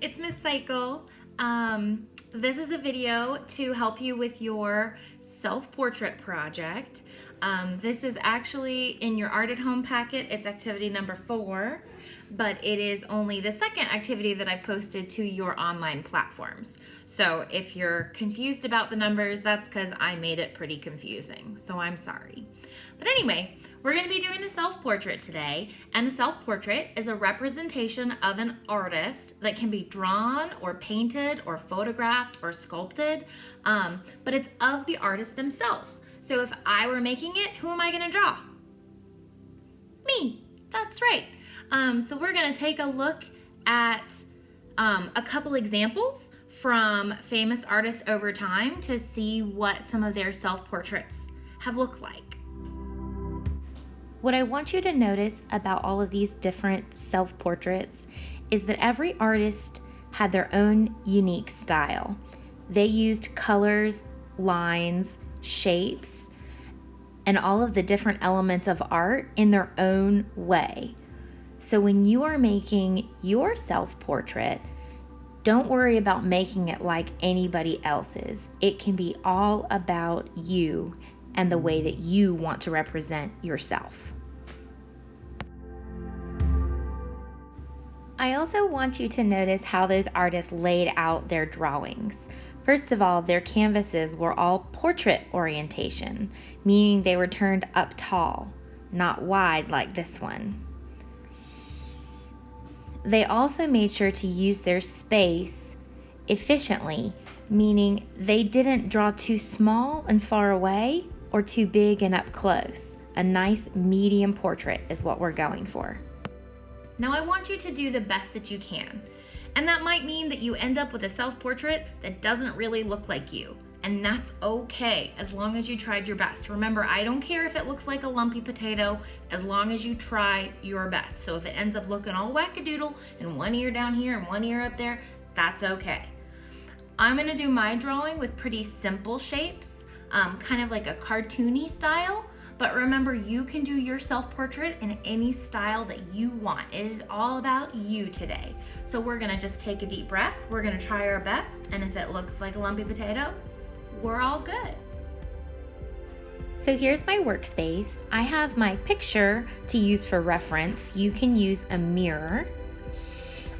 it's Miss Cycle. This is a video to help you with your self-portrait project. This is actually in your Art at Home packet. It's activity number 4, but it is only the second activity that I've posted to your online platforms. So if you're confused about the numbers, that's because I made it pretty confusing, so I'm sorry. But anyway, we're going to be doing a self-portrait today, and a self-portrait is a representation of an artist that can be drawn or painted or photographed or sculpted, but it's of the artist themselves. So if I were making it, who am I going to draw? Me. That's right. So we're going to take a look at a couple examples from famous artists over time to see what some of their self-portraits have looked like. What I want you to notice about all of these different self-portraits is that every artist had their own unique style. They used colors, lines, shapes, and all of the different elements of art in their own way. So when you are making your self-portrait, don't worry about making it like anybody else's. It can be all about you and the way that you want to represent yourself. I also want you to notice how those artists laid out their drawings. First of all, their canvases were all portrait orientation, meaning they were turned up tall, not wide like this one. They also made sure to use their space efficiently, meaning they didn't draw too small and far away or too big and up close. A nice medium portrait is what we're going for. Now I want you to do the best that you can. And that might mean that you end up with a self-portrait that doesn't really look like you. And that's okay, as long as you tried your best. Remember, I don't care if it looks like a lumpy potato, as long as you try your best. So if it ends up looking all wackadoodle and one ear down here and one ear up there, that's okay. I'm gonna do my drawing with pretty simple shapes, kind of like a cartoony style. But remember, you can do your self-portrait in any style that you want. It is all about you today. So we're gonna just take a deep breath. We're gonna try our best. And if it looks like a lumpy potato, we're all good. So here's my workspace. I have my picture to use for reference. You can use a mirror.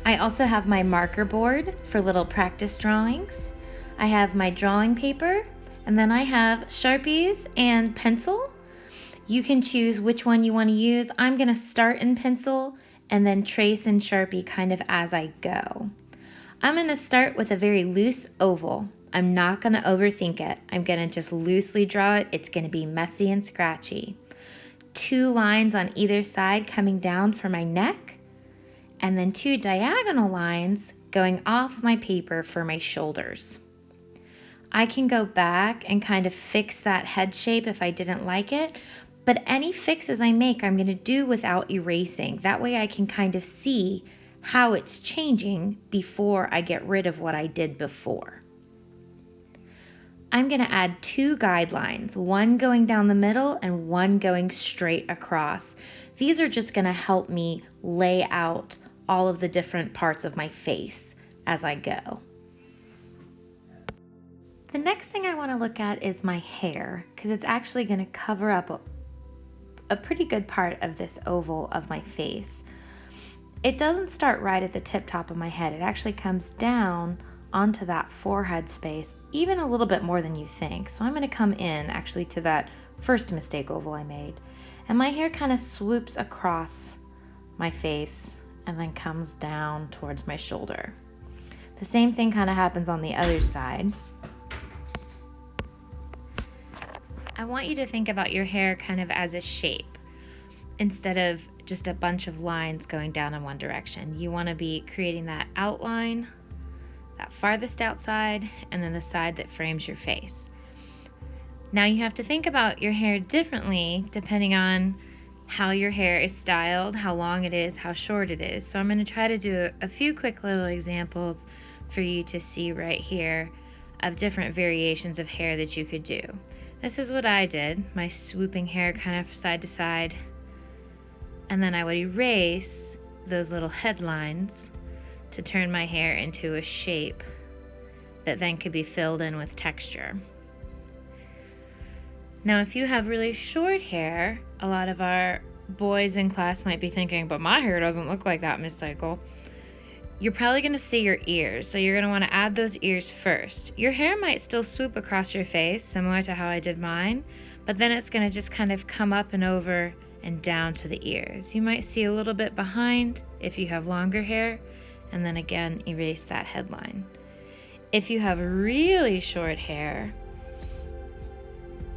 I also have my marker board for little practice drawings. I have my drawing paper, and then I have Sharpies and pencil. You can choose which one you want to use. I'm going to start in pencil and then trace in Sharpie kind of as I go. I'm going to start with a very loose oval. I'm not going to overthink it. I'm going to just loosely draw it. It's going to be messy and scratchy. 2 lines on either side coming down for my neck, and then 2 diagonal lines going off my paper for my shoulders. I can go back and kind of fix that head shape if I didn't like it, but any fixes I make, I'm going to do without erasing. That way I can kind of see how it's changing before I get rid of what I did before. I'm going to add 2 guidelines, one going down the middle and one going straight across. These are just going to help me lay out all of the different parts of my face as I go. The next thing I want to look at is my hair, because it's actually going to cover up a pretty good part of this oval of my face. It doesn't start right at the tip top of my head. It actually comes down onto that forehead space, even a little bit more than you think. So I'm going to come in actually to that first mistake oval I made. And my hair kind of swoops across my face and then comes down towards my shoulder. The same thing kind of happens on the other side. I want you to think about your hair kind of as a shape instead of just a bunch of lines going down in one direction. You want to be creating that outline, that farthest outside, and then the side that frames your face. Now you have to think about your hair differently depending on how your hair is styled, how long it is, how short it is. So I'm going to try to do a few quick little examples for you to see right here of different variations of hair that you could do. This is what I did, my swooping hair kind of side to side, and then I would erase those little headlines to turn my hair into a shape that then could be filled in with texture. Now, if you have really short hair, a lot of our boys in class might be thinking, but my hair doesn't look like that, Miss Cycle. You're probably going to see your ears, so you're going to want to add those ears first. Your hair might still swoop across your face, similar to how I did mine, but then it's going to just kind of come up and over and down to the ears. You might see a little bit behind if you have longer hair, and then again, erase that headline. If you have really short hair,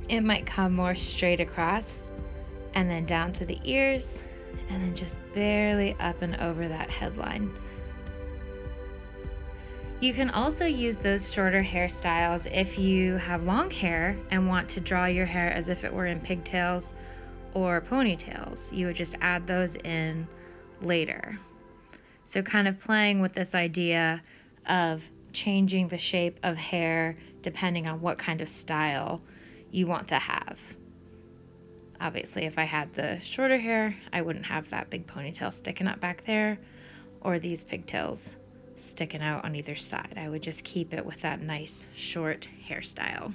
it might come more straight across and then down to the ears and then just barely up and over that headline. You can also use those shorter hairstyles if you have long hair and want to draw your hair as if it were in pigtails or ponytails. You would just add those in later. So kind of playing with this idea of changing the shape of hair depending on what kind of style you want to have. Obviously, if I had the shorter hair, I wouldn't have that big ponytail sticking up back there or these pigtails sticking out on either side. I would just keep it with that nice short hairstyle.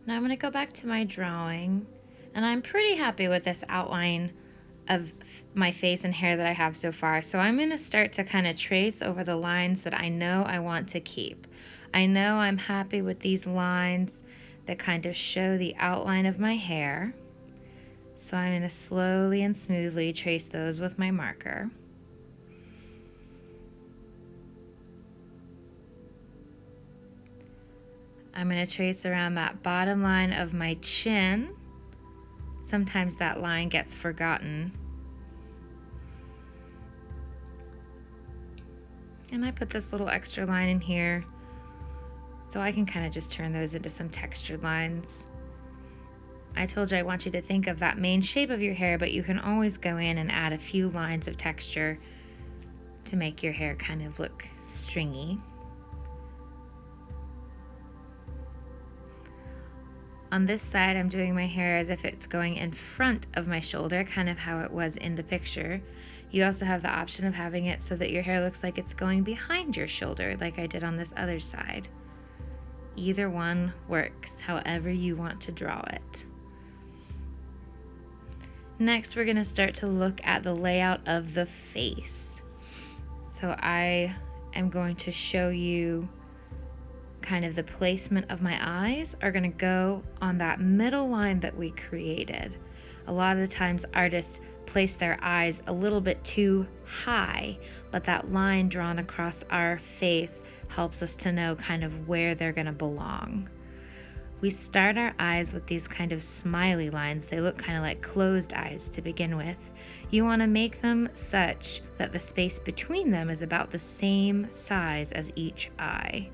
Now I'm going to go back to my drawing, and I'm pretty happy with this outline of my face and hair that I have so far. So I'm going to start to kind of trace over the lines that I know I want to keep. I know I'm happy with these lines that kind of show the outline of my hair. So I'm going to slowly and smoothly trace those with my marker. I'm going to trace around that bottom line of my chin. Sometimes that line gets forgotten. And I put this little extra line in here so I can kind of just turn those into some textured lines. I told you I want you to think of that main shape of your hair, but you can always go in and add a few lines of texture to make your hair kind of look stringy. On this side, I'm doing my hair as if it's going in front of my shoulder, kind of how it was in the picture. You also have the option of having it so that your hair looks like it's going behind your shoulder, like I did on this other side. Either one works, however you want to draw it. Next, we're going to start to look at the layout of the face. So I am going to show you kind of the placement of my eyes are going to go on that middle line that we created. A lot of the times artists place their eyes a little bit too high, but that line drawn across our face helps us to know kind of where they're going to belong. We start our eyes with these kind of smiley lines. They look kind of like closed eyes to begin with. You want to make them such that the space between them is about the same size as each eye.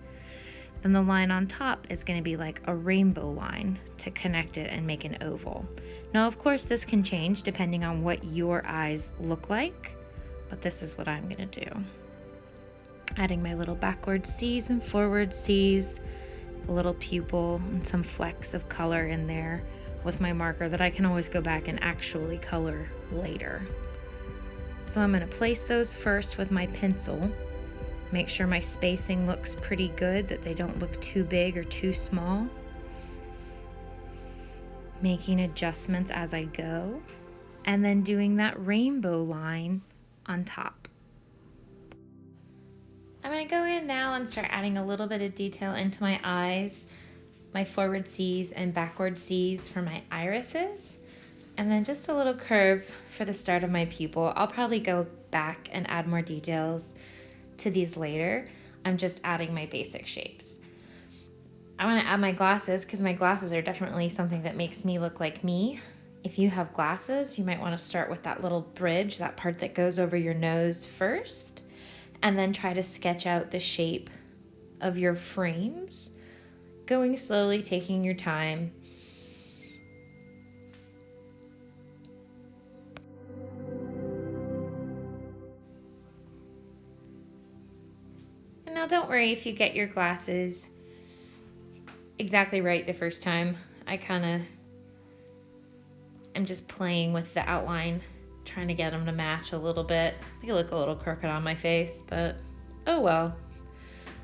Then the line on top is going to be like a rainbow line to connect it and make an oval. Now, of course, this can change depending on what your eyes look like, but this is what I'm going to do. Adding my little backward C's and forward C's, a little pupil and some flecks of color in there with my marker that I can always go back and actually color later. So I'm going to place those first with my pencil. Make sure my spacing looks pretty good, that they don't look too big or too small. Making adjustments as I go, and then doing that rainbow line on top. I'm going to go in now and start adding a little bit of detail into my eyes, my forward C's and backward C's for my irises, and then just a little curve for the start of my pupil. I'll probably go back and add more details to these later. I'm just adding my basic shapes. I want to add my glasses because my glasses are definitely something that makes me look like me. If you have glasses, you might want to start with that little bridge, that part that goes over your nose first, and then try to sketch out the shape of your frames, going slowly, taking your time. And now don't worry if you get your glasses exactly right the first time. I kind of I'm just playing with the outline, trying to get them to match a little bit. They look a little crooked on my face, but oh well.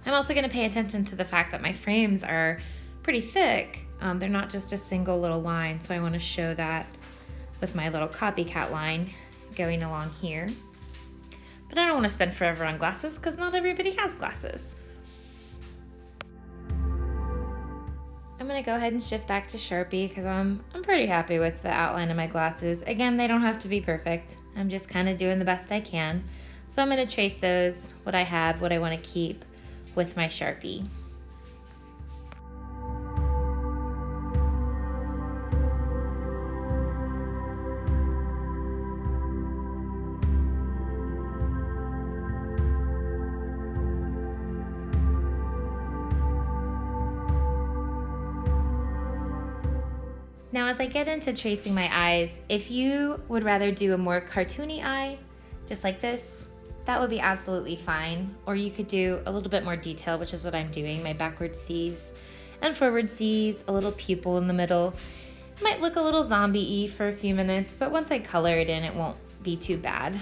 I'm also going to pay attention to the fact that my frames are pretty thick. They're not just a single little line, so I want to show that with my little copycat line going along here. But I don't want to spend forever on glasses because not everybody has glasses. I'm going to go ahead and shift back to Sharpie because I'm pretty happy with the outline of my glasses. Again, they don't have to be perfect. I'm just kind of doing the best I can. So I'm going to trace those, what I have, what I want to keep with my Sharpie. Now as I get into tracing my eyes, if you would rather do a more cartoony eye, just like this, that would be absolutely fine. Or you could do a little bit more detail, which is what I'm doing, my backward C's and forward C's, a little pupil in the middle. It might look a little zombie-y for a few minutes, but once I color it in, it won't be too bad.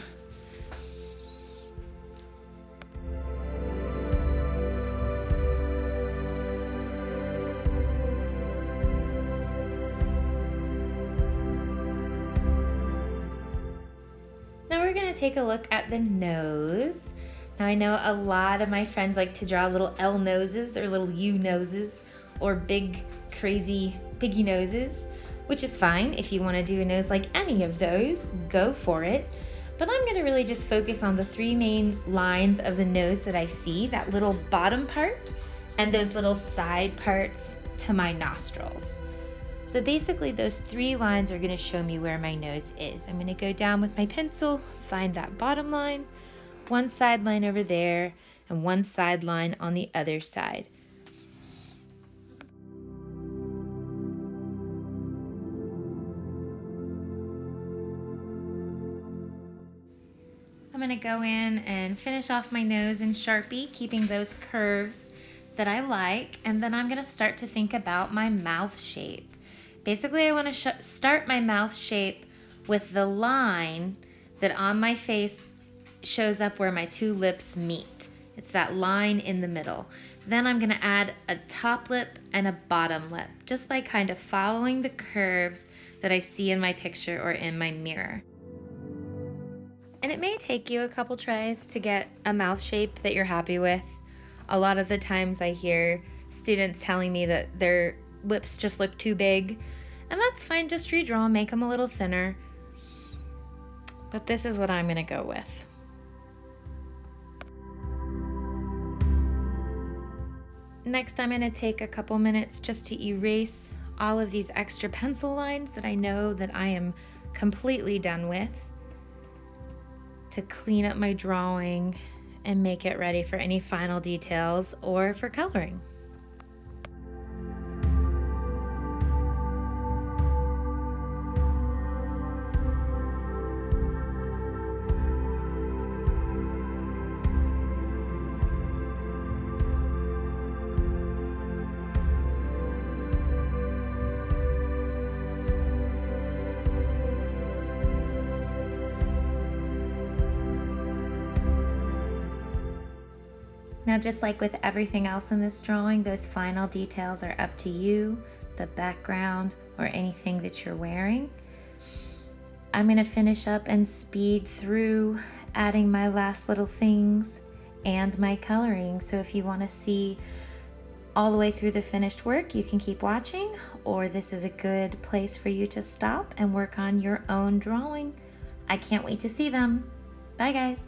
Now we're gonna take a look at the nose. Now I know a lot of my friends like to draw little L noses or little U noses or big crazy piggy noses, which is fine. If you wanna do a nose like any of those, go for it. But I'm gonna really just focus on the three main lines of the nose that I see, that little bottom part and those little side parts to my nostrils. So basically those three lines are going to show me where my nose is. I'm going to go down with my pencil, find that bottom line, one side line over there, and one side line on the other side. I'm going to go in and finish off my nose in Sharpie, keeping those curves that I like, and then I'm going to start to think about my mouth shape. Basically, I want to start my mouth shape with the line that on my face shows up where my two lips meet. It's that line in the middle. Then I'm going to add a top lip and a bottom lip, just by kind of following the curves that I see in my picture or in my mirror. And it may take you a couple tries to get a mouth shape that you're happy with. A lot of the times I hear students telling me that their lips just look too big, and that's fine. Just redraw, make them a little thinner. But this is what I'm going to go with. Next, I'm going to take a couple minutes just to erase all of these extra pencil lines that I know that I am completely done with, to clean up my drawing and make it ready for any final details or for coloring. Now, just like with everything else in this drawing, those final details are up to you, the background, or anything that you're wearing. I'm going to finish up and speed through adding my last little things and my coloring. So if you want to see all the way through the finished work, you can keep watching, or this is a good place for you to stop and work on your own drawing. I can't wait to see them. Bye, guys.